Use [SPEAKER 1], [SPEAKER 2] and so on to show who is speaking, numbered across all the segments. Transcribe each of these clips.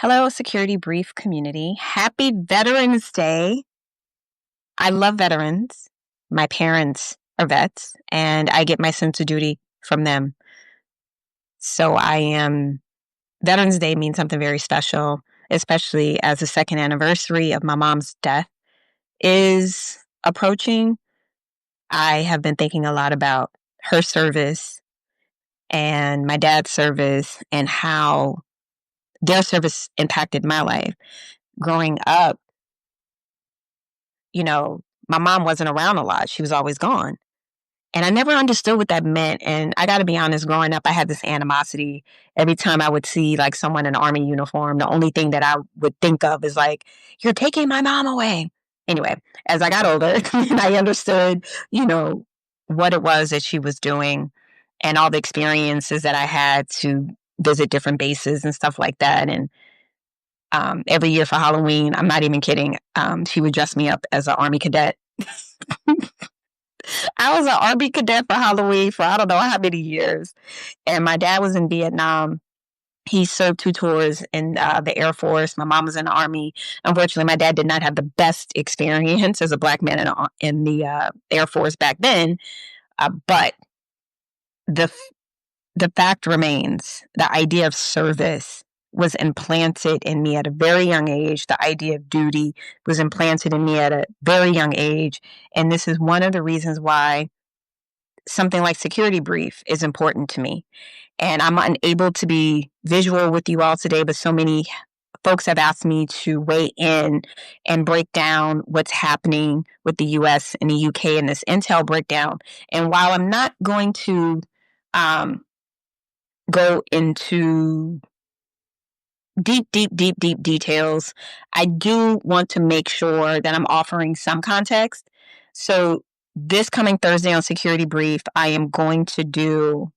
[SPEAKER 1] Hello, Security Brief community. Happy Veterans Day. I love veterans. My parents are vets, and I get my sense of duty from them. So Veterans Day means something very special, especially as the second anniversary of my mom's death is approaching. I have been thinking a lot about her service and my dad's service and how their service impacted my life. Growing up, my mom wasn't around a lot. She was always gone. And I never understood what that meant. And I got to be honest, growing up, I had this animosity. Every time I would see like someone in an army uniform, the only thing that I would think of is like, you're taking my mom away. Anyway, as I got older and I understood, what it was that she was doing and all the experiences that I had to visit different bases and stuff like that. And every year for Halloween, I'm not even kidding, she would dress me up as an Army cadet. I was an Army cadet for Halloween for I don't know how many years. And my dad was in Vietnam. He served 2 tours in the Air Force. My mom was in the Army. Unfortunately, my dad did not have the best experience as a Black man in the Air Force back then. But the fact remains, the idea of service was implanted in me at a very young age. The idea of duty was implanted in me at a very young age. And this is one of the reasons why something like Security Brief is important to me. And I'm unable to be visual with you all today, but so many folks have asked me to weigh in and break down what's happening with the US and the UK in this intel breakdown. And while I'm not going to go into deep details, I do want to make sure that I'm offering some context. So this coming Thursday on Security Brief, I am going to do,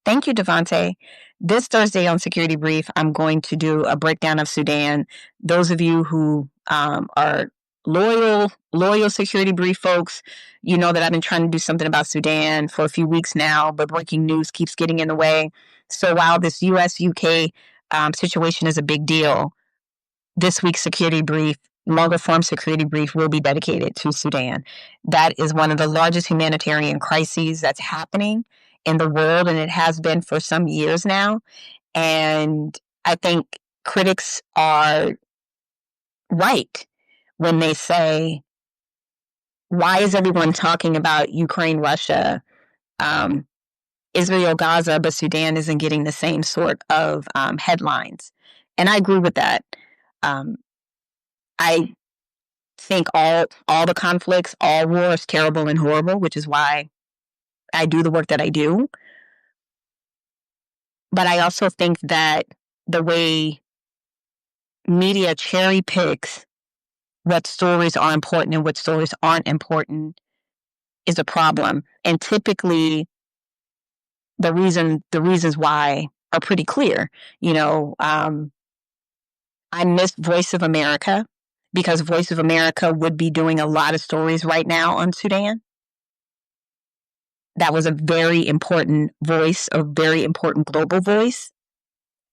[SPEAKER 1] thank you, Devante. This Thursday on Security Brief, I'm going to do a breakdown of Sudan. Those of you who are loyal Security Brief folks, you know that I've been trying to do something about Sudan for a few weeks now, but breaking news keeps getting in the way. So while this US-UK situation is a big deal, this week's Security Brief, longer form Security Brief, will be dedicated to Sudan. That is one of the largest humanitarian crises that's happening in the world, and it has been for some years now. And I think critics are right when they say, why is everyone talking about Ukraine, Russia, Israel, Gaza, but Sudan isn't getting the same sort of headlines? And I agree with that. I think all the conflicts, all war is terrible and horrible, which is why I do the work that I do. But I also think that the way media cherry picks what stories are important and what stories aren't important is a problem. And typically the reasons why are pretty clear. I missed Voice of America because Voice of America would be doing a lot of stories right now on Sudan. That was a very important voice, a very important global voice.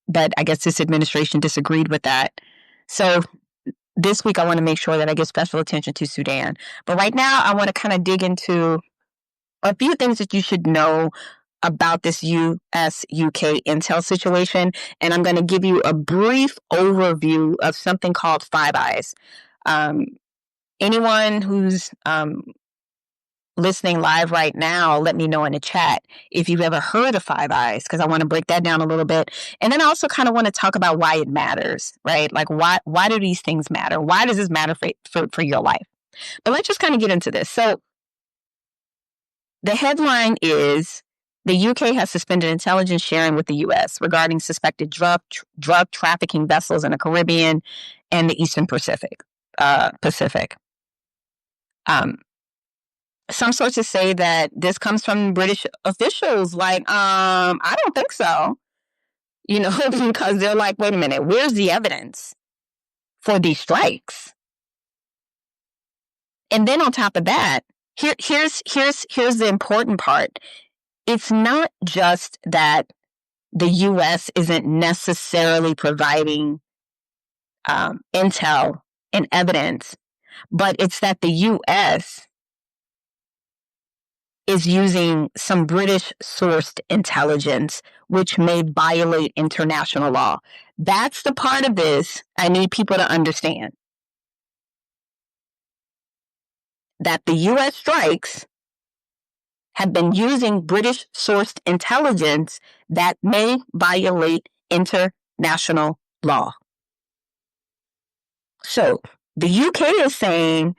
[SPEAKER 1] But I guess this administration disagreed with that. So this week, I want to make sure that I give special attention to Sudan. But right now, I want to kind of dig into a few things that you should know about this US-UK intel situation. And I'm going to give you a brief overview of something called Five Eyes. Anyone who's listening live right now, let me know in the chat if you've ever heard of Five Eyes, because I want to break that down a little bit. And then I also kind of want to talk about why it matters, right? Like, why do these things matter? Why does this matter for your life? But let's just kind of get into this. So the headline is, the UK has suspended intelligence sharing with the US regarding suspected drug trafficking vessels in the Caribbean and the Eastern Pacific. Some sources say that this comes from British officials. Like, I don't think so. Because they're like, wait a minute, where's the evidence for these strikes? And then on top of that, here's the important part. It's not just that the US isn't necessarily providing intel and evidence, but it's that the U.S. is using some British-sourced intelligence, which may violate international law. That's the part of this I need people to understand. That the U.S. strikes have been using British-sourced intelligence that may violate international law. So the UK is saying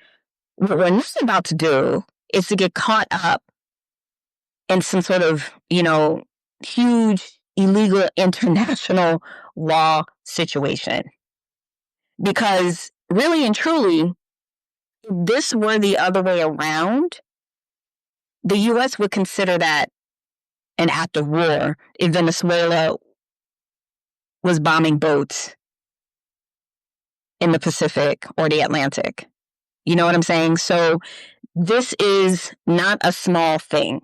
[SPEAKER 1] what we're not about to do is to get caught up in some sort of, huge illegal international law situation. Because really and truly, if this were the other way around, the U.S. would consider that an act of war if Venezuela was bombing boats in the Pacific or the Atlantic. You know what I'm saying? So this is not a small thing.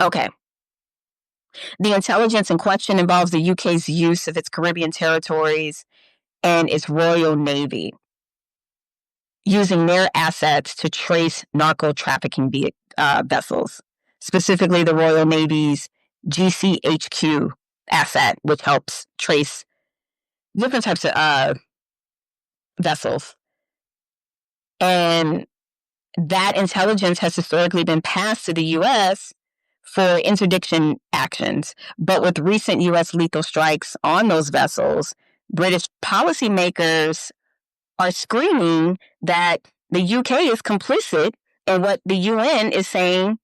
[SPEAKER 1] Okay. The intelligence in question involves the UK's use of its Caribbean territories and its Royal Navy, using their assets to trace narco-trafficking vessels, specifically the Royal Navy's GCHQ asset, which helps trace different types of vessels. And that intelligence has historically been passed to the U.S. for interdiction actions. But with recent U.S. lethal strikes on those vessels, British policymakers are screaming that the UK is complicit in what the UN is saying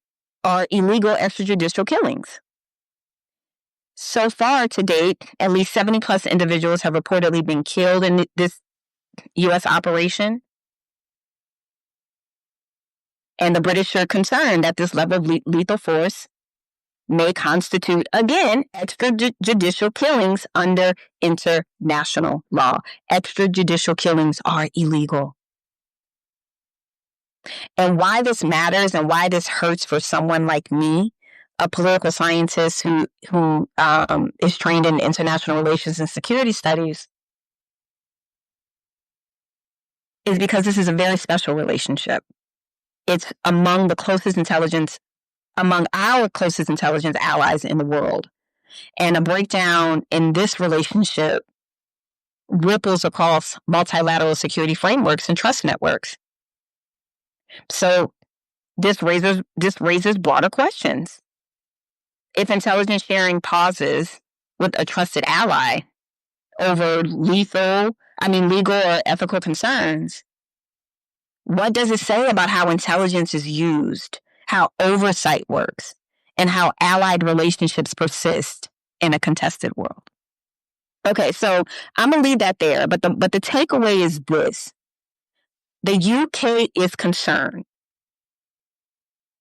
[SPEAKER 1] are illegal extrajudicial killings. So far to date, at least 70 plus individuals have reportedly been killed in this U.S. operation. And the British are concerned that this level of lethal force may constitute, again, extrajudicial killings under international law. Extrajudicial killings are illegal. And why this matters and why this hurts for someone like me, a political scientist who is trained in international relations and security studies, is because this is a very special relationship. It's among our closest intelligence allies in the world. And a breakdown in this relationship ripples across multilateral security frameworks and trust networks. So this raises broader questions. If intelligence sharing pauses with a trusted ally over legal or ethical concerns, what does it say about how intelligence is used, how oversight works, and how allied relationships persist in a contested world? Okay, so I'm going to leave that there, but the takeaway is this. The UK is concerned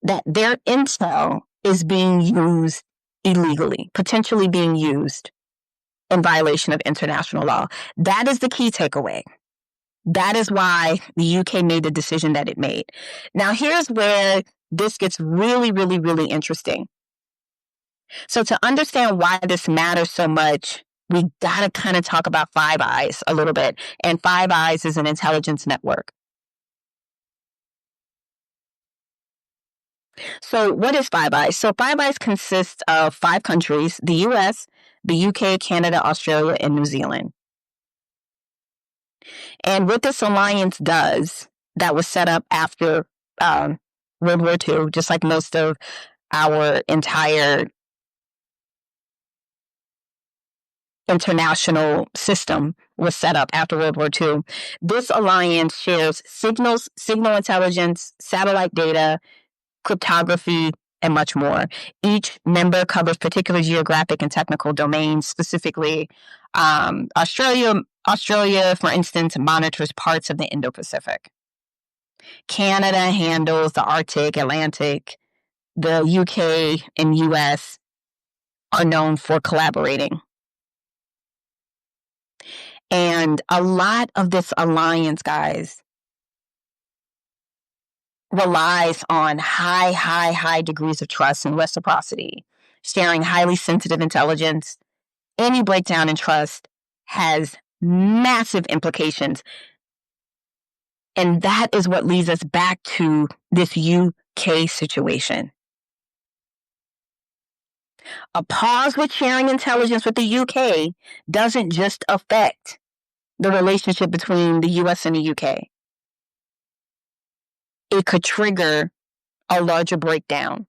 [SPEAKER 1] that their intel is being used illegally, potentially being used in violation of international law. That is the key takeaway. That is why the UK made the decision that it made. Now, here's where this gets really, really, really interesting. So to understand why this matters so much, we got to kind of talk about Five Eyes a little bit. And Five Eyes is an intelligence network. So what is Five Eyes? So Five Eyes consists of 5 countries: the US, the UK, Canada, Australia, and New Zealand. And what this alliance does, that was set up after World War II, just like most of our entire international system was set up after World War II. This alliance shares signal intelligence, satellite data, cryptography, and much more. Each member covers particular geographic and technical domains. Specifically, Australia, for instance, monitors parts of the Indo-Pacific. Canada handles the Arctic, Atlantic. The UK and US are known for collaborating. And a lot of this alliance, guys, relies on high degrees of trust and reciprocity, sharing highly sensitive intelligence. Any breakdown in trust has massive implications. And that is what leads us back to this UK situation. A pause with sharing intelligence with the UK doesn't just affect the relationship between the US and the UK. It could trigger a larger breakdown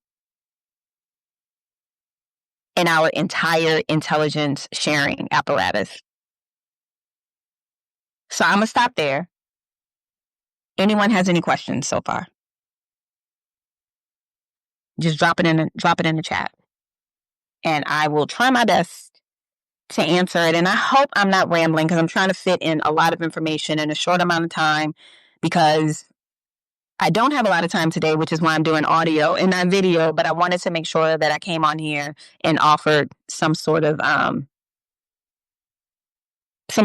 [SPEAKER 1] in our entire intelligence sharing apparatus. So I'm going to stop there. Anyone has any questions so far? Just drop it in the chat. And I will try my best to answer it. And I hope I'm not rambling, because I'm trying to fit in a lot of information in a short amount of time, because I don't have a lot of time today, which is why I'm doing audio and not video. But I wanted to make sure that I came on here and offered some sort of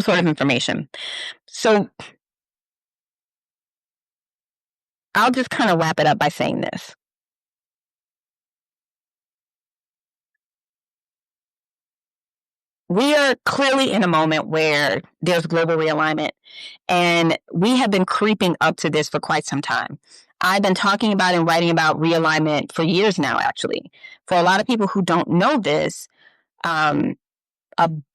[SPEAKER 1] information. So I'll just kind of wrap it up by saying this. We are clearly in a moment where there's global realignment, and we have been creeping up to this for quite some time. I've been talking about and writing about realignment for years now, actually. For a lot of people who don't know this, a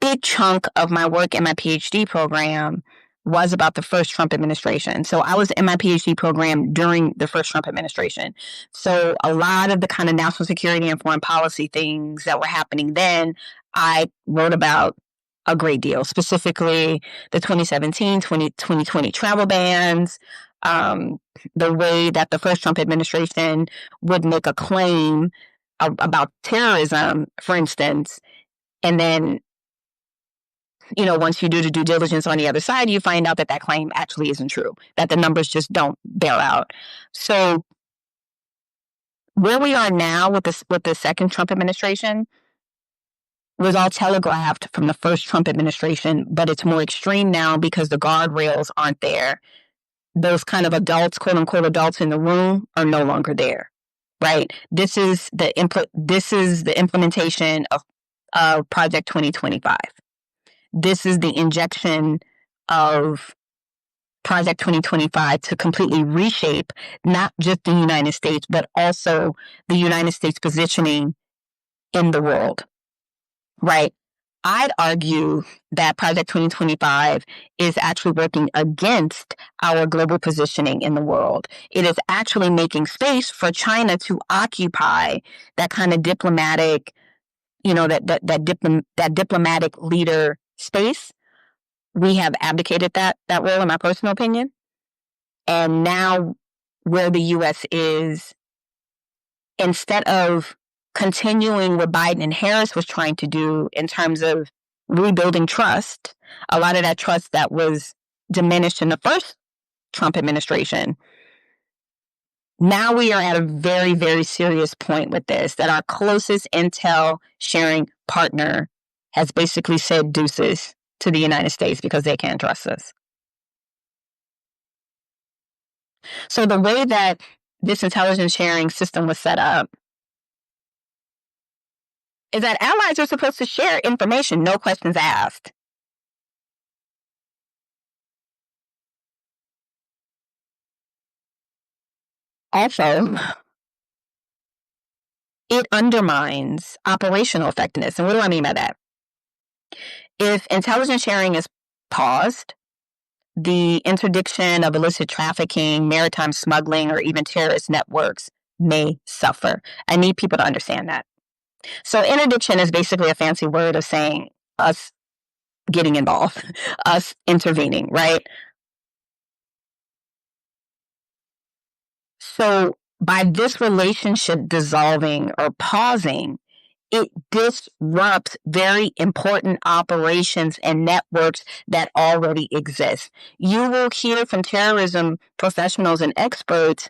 [SPEAKER 1] big chunk of my work in my PhD program was about the first Trump administration. So I was in my PhD program during the first Trump administration. So a lot of the kind of national security and foreign policy things that were happening then, I wrote about a great deal, specifically the 2017, 2020 travel bans, the way that the first Trump administration would make a claim about terrorism, for instance, and then, once you do the due diligence on the other side, you find out that that claim actually isn't true, that the numbers just don't bear out. So where we are now with the second Trump administration was all telegraphed from the first Trump administration, but it's more extreme now because the guardrails aren't there. Those kind of adults, quote unquote adults in the room, are no longer there, right? This is the implementation of Project 2025. This is the injection of Project 2025 to completely reshape not just the United States, but also the United States positioning in the world, right? I'd argue that Project 2025 is actually working against our global positioning in the world. It is actually making space for China to occupy that kind of diplomatic, that diplomatic leader space. We have abdicated that role, in my personal opinion. And now where the U.S. is, instead of continuing what Biden and Harris was trying to do in terms of rebuilding trust, a lot of that trust that was diminished in the first Trump administration, now we are at a very, very serious point with this, that our closest intel sharing partner has basically said deuces to the United States because they can't trust us. So the way that this intelligence sharing system was set up is that allies are supposed to share information, no questions asked. Also, it undermines operational effectiveness. And what do I mean by that? If intelligence sharing is paused, the interdiction of illicit trafficking, maritime smuggling, or even terrorist networks may suffer. I need people to understand that. So interdiction is basically a fancy word of saying us getting involved, us intervening, right? So by this relationship dissolving or pausing, it disrupts very important operations and networks that already exist. You will hear from terrorism professionals and experts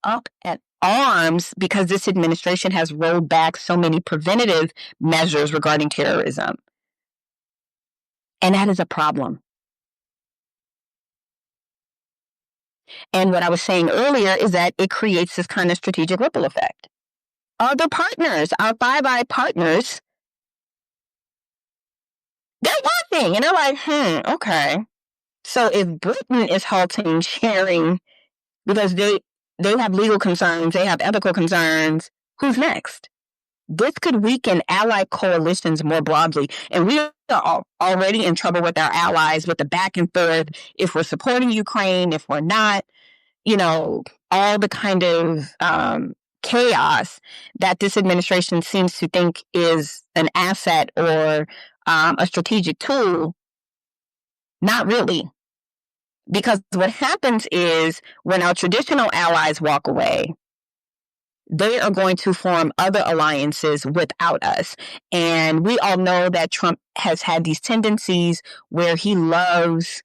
[SPEAKER 1] up at arms because this administration has rolled back so many preventative measures regarding terrorism. And that is a problem. And what I was saying earlier is that it creates this kind of strategic ripple effect. Other partners, our Five Eye partners, they're nothing. And they're like, okay. So if Britain is halting sharing because they have legal concerns, they have ethical concerns, who's next? This could weaken ally coalitions more broadly. And we are already in trouble with our allies with the back and forth. If we're supporting Ukraine, if we're not, all the kind of chaos that this administration seems to think is an asset or a strategic tool. Not really. Because what happens is when our traditional allies walk away, they are going to form other alliances without us. And we all know that Trump has had these tendencies where he loves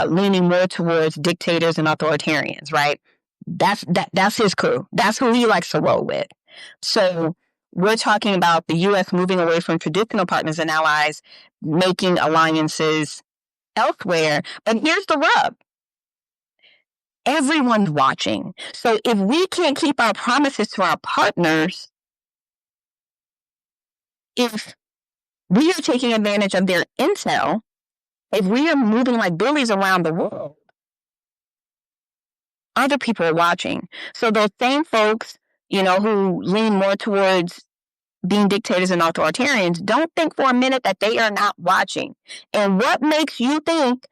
[SPEAKER 1] leaning more towards dictators and authoritarians, right? That's his crew. That's who he likes to roll with. So we're talking about the U.S. moving away from traditional partners and allies, making alliances elsewhere. But here's the rub. Everyone's watching. So if we can't keep our promises to our partners, if we are taking advantage of their intel, if we are moving like bullies around the world, other people are watching. So those same folks, who lean more towards being dictators and authoritarians, don't think for a minute that they are not watching. And what makes you think,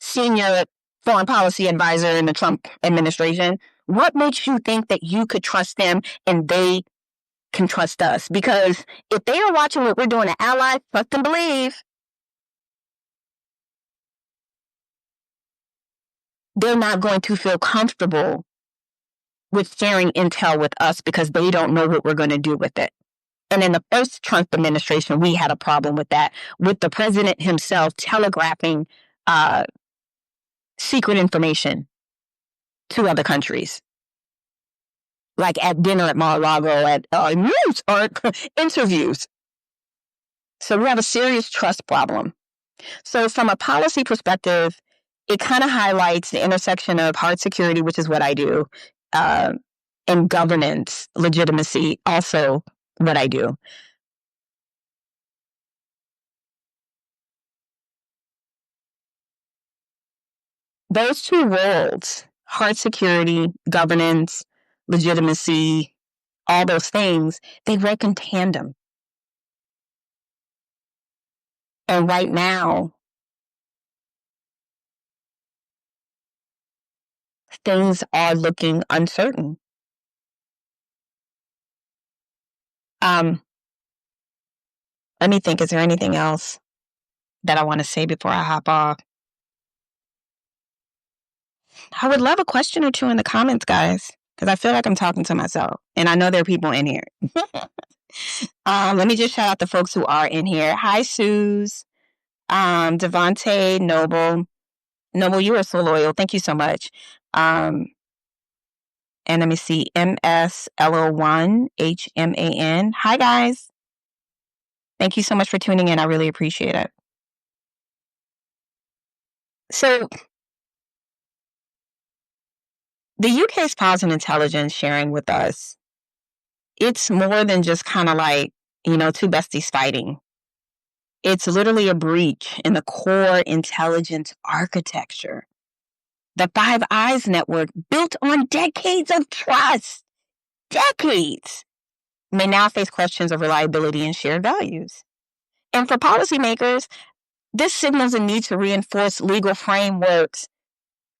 [SPEAKER 1] senior foreign policy advisor in the Trump administration, what makes you think that you could trust them and they can trust us? Because if they are watching what we're doing to allies, trust and believe, they're not going to feel comfortable with sharing intel with us because they don't know what we're going to do with it. And in the first Trump administration, we had a problem with that, with the president himself telegraphing secret information to other countries. Like at dinner at Mar-a-Lago, at news or interviews. So we have a serious trust problem. So from a policy perspective, it kind of highlights the intersection of hard security, which is what I do, and governance, legitimacy, also what I do. Those two roles, hard security, governance, legitimacy, all those things, they work in tandem. And right now, things are looking uncertain. Let me think, is there anything else that I want to say before I hop off? I would love a question or two in the comments, guys, because I feel like I'm talking to myself, and I know there are people in here. Let me just shout out the folks who are in here. Hi, Suze, Devontae, Noble. Noble, you are so loyal. Thank you so much. And let me see, MSLO1, HMAN. Hi, guys. Thank you so much for tuning in. I really appreciate it. So the UK's Pause and Intelligence sharing with us, it's more than just kind of like, two besties fighting. It's literally a breach in the core intelligence architecture. The Five Eyes network, built on decades of trust, may now face questions of reliability and shared values. And for policymakers, this signals a need to reinforce legal frameworks,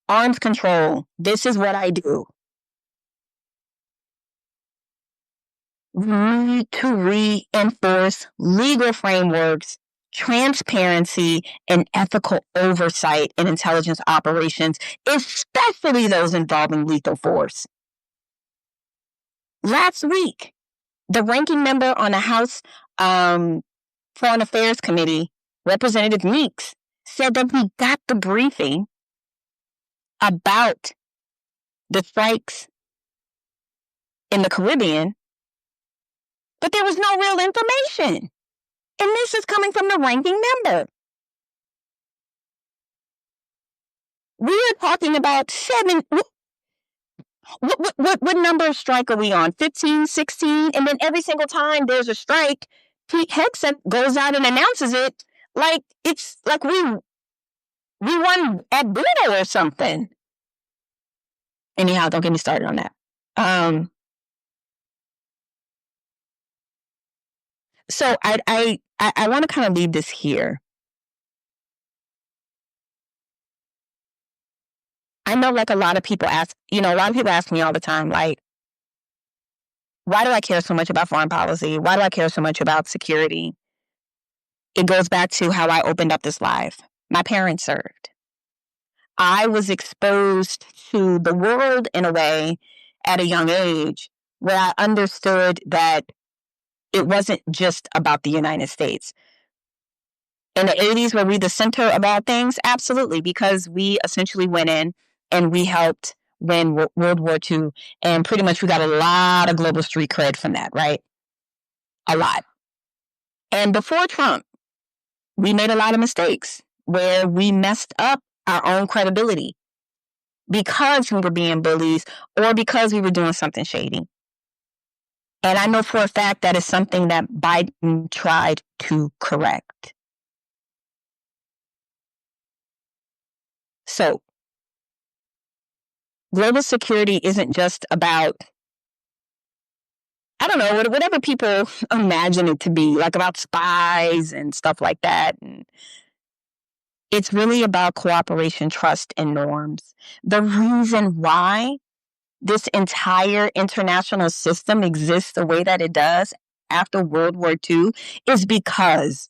[SPEAKER 1] arms control. This is what I do. We need to reinforce legal frameworks, transparency, and ethical oversight in intelligence operations, especially those involving lethal force. Last week, the ranking member on the House Foreign Affairs Committee, Representative Meeks, said that he got the briefing about the strikes in the Caribbean, but there was no real information. And this is coming from the ranking member. We are talking about 7. What number of strike are we on? 15, 16? And then every single time there's a strike, Pete Hegseth goes out and announces it. Like, it's like we won at Bruno or something. Anyhow, don't get me started on that. So I want to kind of leave this here. I know, like, a lot of people ask me all the time, like, why do I care so much about foreign policy? Why do I care so much about security? It goes back to how I opened up this live. My parents served. I was exposed to the world in a way at a young age where I understood that it wasn't just about the United States. In the 80s, were we the center of all things? Absolutely, because we essentially went in and we helped win World War II, and pretty much we got a lot of global street cred from that, right? A lot. And before Trump, we made a lot of mistakes where we messed up our own credibility because we were being bullies or because we were doing something shady. And I know for a fact that is something that Biden tried to correct. So, global security isn't just about, I don't know, whatever people imagine it to be, like about spies and stuff like that. And it's really about cooperation, trust, and norms. The reason why this entire international system exists the way that it does after World War II is because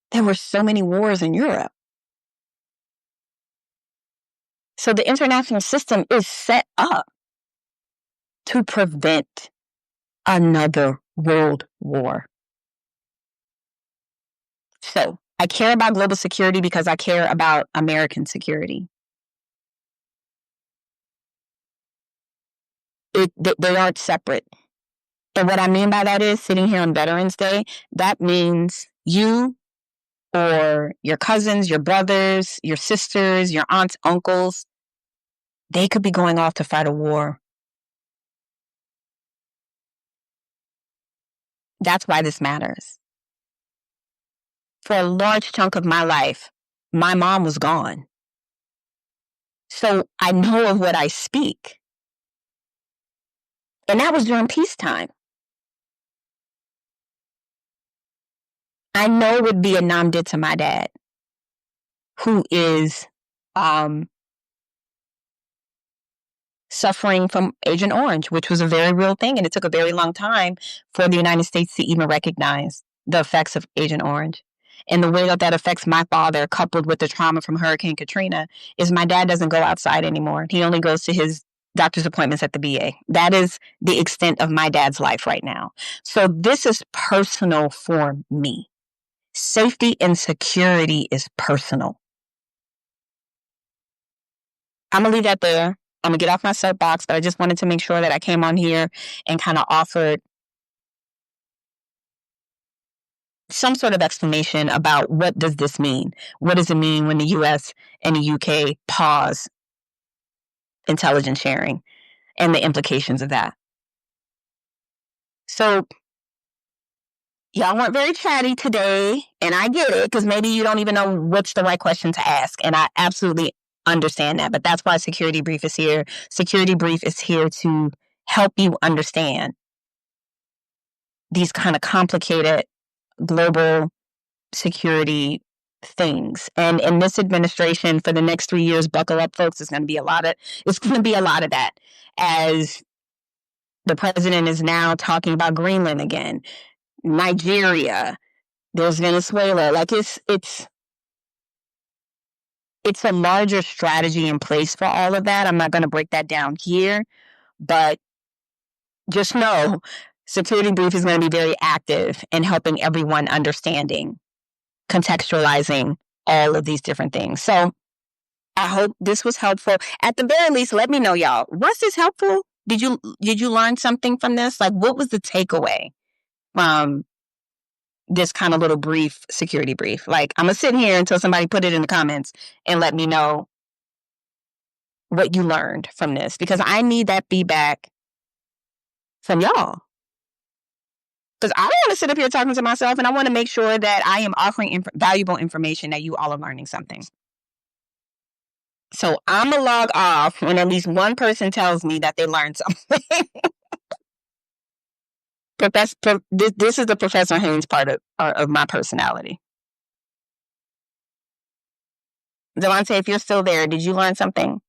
[SPEAKER 1] there were so many wars in Europe. So the international system is set up to prevent another world war. So I care about global security because I care about American security. They aren't separate. And what I mean by that is, sitting here on Veterans Day, that means you or your cousins, your brothers, your sisters, your aunts, uncles, they could be going off to fight a war. That's why this matters. For a large chunk of my life, my mom was gone. So I know of what I speak. And that was during peacetime. I know what Vietnam did to my dad, who is suffering from Agent Orange, which was a very real thing. And it took a very long time for the United States to even recognize the effects of Agent Orange. And the way that that affects my father, coupled with the trauma from Hurricane Katrina, is my dad doesn't go outside anymore. He only goes to his doctor's appointments at the VA. That is the extent of my dad's life right now. So this is personal for me. Safety and security is personal. I'm going to leave that there. I'm going to get off my soapbox, but I just wanted to make sure that I came on here and kind of offered some sort of explanation about what does this mean? What does it mean when the US and the UK pause intelligence sharing and the implications of that? So y'all weren't very chatty today, and I get it, because maybe you don't even know what's the right question to ask, and I absolutely understand that, but that's why Security Brief is here. Security Brief is here to help you understand these kind of complicated global security things. And in this administration, for the next 3 years, buckle up, folks, it's going to be a lot of that, as the president is now talking about Greenland again, Nigeria, there's Venezuela. Like, it's a larger strategy in place for all of that. I'm not going to break that down here, but just know Security Brief is going to be very active in helping everyone understanding, contextualizing all of these different things. So I hope this was helpful. At the very least, let me know, y'all. Was this helpful? Did you learn something from this? Like, what was the takeaway from this kind of little brief security brief? Like, I'm going to sit here until somebody put it in the comments and let me know what you learned from this, because I need that feedback from y'all. Because I don't want to sit up here talking to myself, and I want to make sure that I am offering valuable information that you all are learning something. So I'm going to log off when at least one person tells me that they learned something. This is the Professor Haynes part of my personality. Devontae, if you're still there, did you learn something?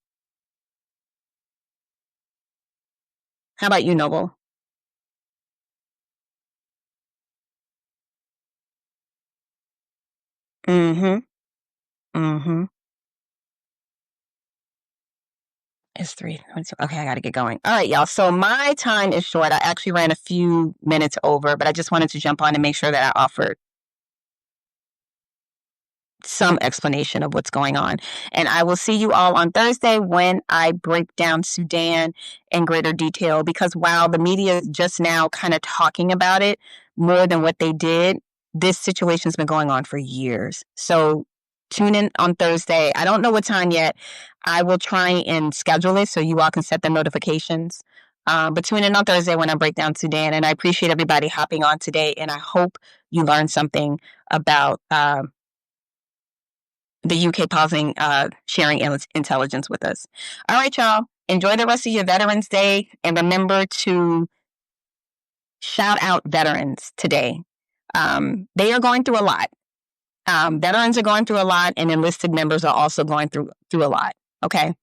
[SPEAKER 1] How about you, Noble? Mm-hmm. Mm-hmm. It's 3. Okay, I got to get going. All right, y'all. So my time is short. I actually ran a few minutes over, but I just wanted to jump on and make sure that I offered some explanation of what's going on. And I will see you all on Thursday when I break down Sudan in greater detail, because while the media is just now kind of talking about it more than what they did, this situation's been going on for years. So tune in on Thursday. I don't know what time yet. I will try and schedule it so you all can set the notifications. But tune in on Thursday when I break down Sudan. And I appreciate everybody hopping on today. And I hope you learned something about the UK pausing sharing intelligence with us. All right, y'all. Enjoy the rest of your Veterans Day. And remember to shout out veterans today. They are going through a lot. Veterans are going through a lot, and enlisted members are also going through a lot. Okay?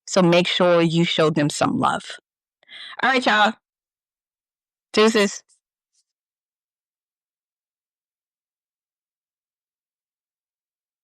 [SPEAKER 1] So make sure you show them some love. All right, y'all. Deuces.